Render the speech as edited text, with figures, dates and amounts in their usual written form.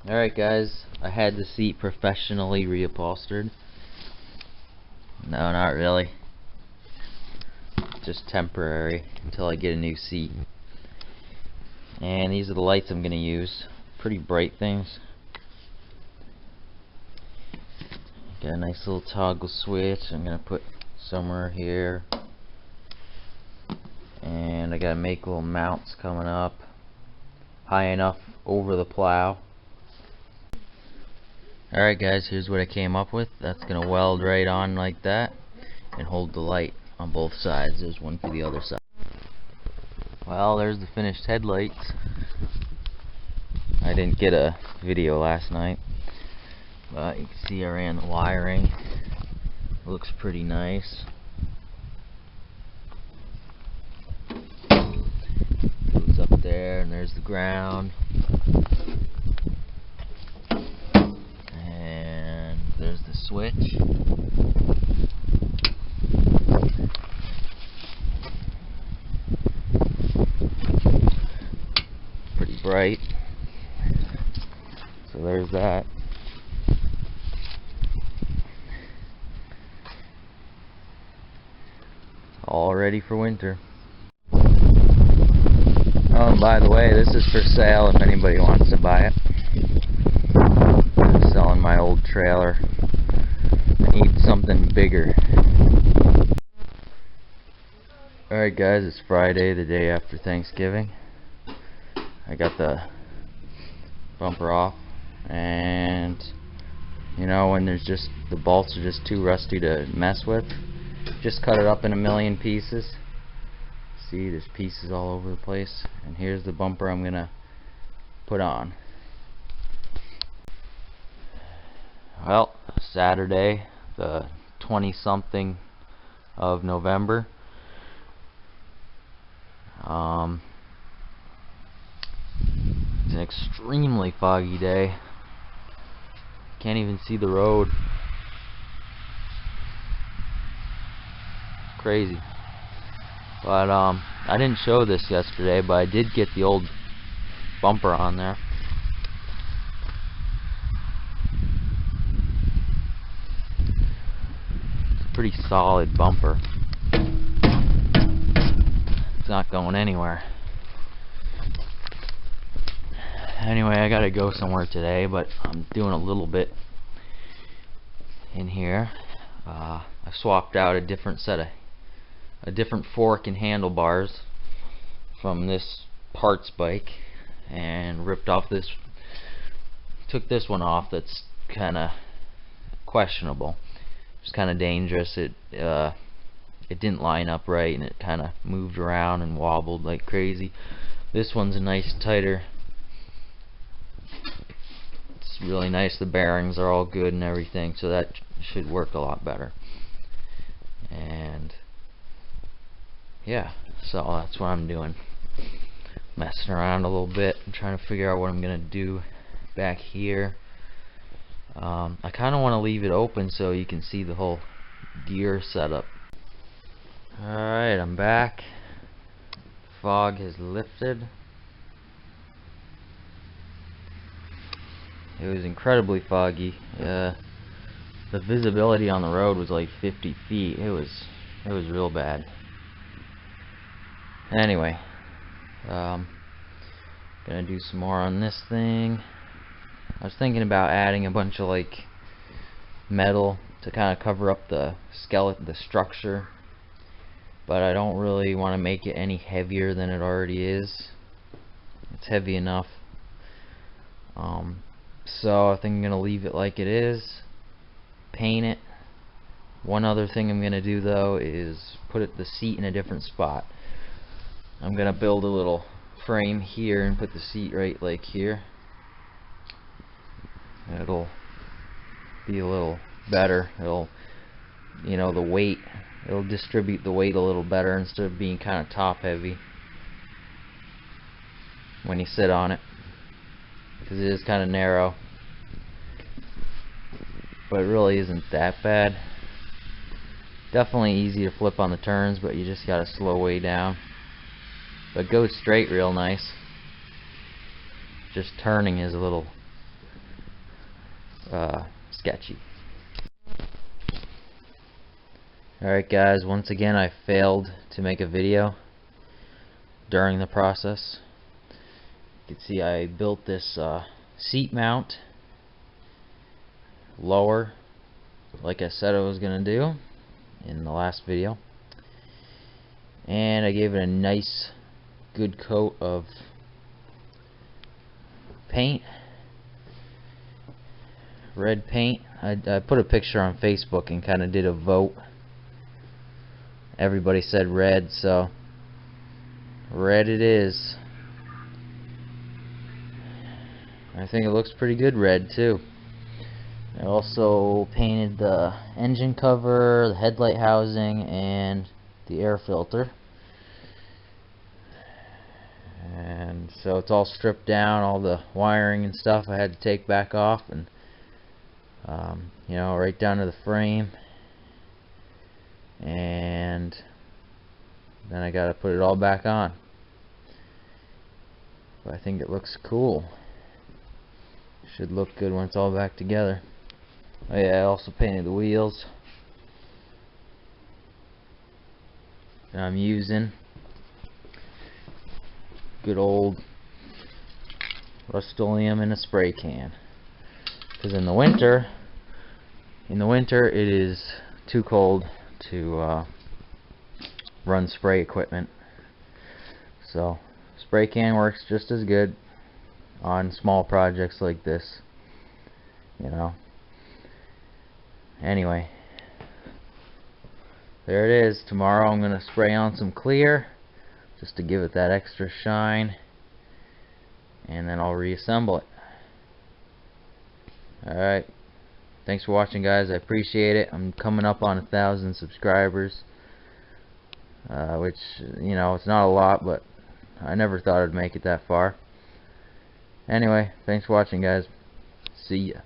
Alright guys, I had the seat professionally reupholstered. No, not really. Just temporary until I get a new seat. And these are the lights I'm going to use. Pretty bright things. Got a nice little toggle switch I'm going to put somewhere here. And I got to make little mounts coming up high enough over the plow. Alright guys, here's what I came up with. That's going to weld right on like that and hold the light on both sides. There's one for the other side. Well, there's the finished headlights. I didn't get a video last night, but you can see I ran the wiring. Looks pretty nice. Goes up there, and there's the ground. And there's the switch. Pretty bright. So there's that. All ready for winter. Oh, and by the way, this is for sale if anybody wants to buy it. I'm selling my old trailer. I need something bigger. Alright guys, it's Friday, the day after Thanksgiving. I got the bumper off, and you know, when there's just the bolts are just too rusty to mess with, just cut it up in a million pieces. See, there's pieces all over the place, and here's the bumper I'm gonna put on. Well, Saturday, the 20-something of November. It's an extremely foggy day. Can't even see the road. Crazy. But I didn't show this yesterday, but I did get the old bumper on there. It's a pretty solid bumper. It's not going anywhere. Anyway, I gotta go somewhere today, but I'm doing a little bit in here. I swapped out a different fork and handlebars from this parts bike and ripped off this. Took this one off. That's kind of questionable. It's kind of dangerous. It didn't line up right, and it kind of moved around and wobbled like crazy. This one's a nice tighter. It's really nice. The bearings are all good and everything, so that should work a lot better. And yeah, so that's what I'm doing. Messing around a little bit. I'm trying to figure out what I'm gonna do back here. I kind of want to leave it open so you can see the whole Deere setup. Alright, I'm back. Fog has lifted. It was incredibly foggy. The visibility on the road was like 50 feet. It was real bad. Anyway, gonna do some more on this thing. I was thinking about adding a bunch of like metal to kind of cover up the skeleton, the structure, but I don't really want to make it any heavier than it already is. It's heavy enough. So I think I'm gonna leave it like it is. Paint it. One other thing I'm gonna do though is put the seat in a different spot. I'm gonna build a little frame here and put the seat right like here. It'll be a little better. It'll, you know, the weight, it'll distribute the weight a little better instead of being kind of top heavy when you sit on it, because it is kind of narrow, but it really isn't that bad. Definitely easy to flip on the turns, but you just gotta slow way down. But goes straight real nice. Just turning is a little sketchy. Alright guys, once again I failed to make a video during the process. You can see I built this seat mount lower like I said I was gonna do in the last video, and I gave it a nice good coat of paint, red paint. I put a picture on Facebook and kinda did a vote. Everybody said red, so red it is. I think it looks pretty good red too. I also painted the engine cover, the headlight housing, and the air filter. And so it's all stripped down, all the wiring and stuff I had to take back off, and you know, right down to the frame. And then I gotta put it all back on. But I think it looks cool. Should look good when it's all back together. Oh yeah, I also painted the wheels. And I'm using good old Rust-Oleum in a spray can. Because in the winter it is too cold to run spray equipment. So spray can works just as good on small projects like this, you know. Anyway, there it is. Tomorrow I'm gonna spray on some clear just to give it that extra shine, and then I'll reassemble it. Alright, thanks for watching guys, I appreciate it. I'm coming up on 1,000 subscribers, which, you know, it's not a lot, but I never thought I'd make it that far. Anyway, thanks for watching guys. See ya.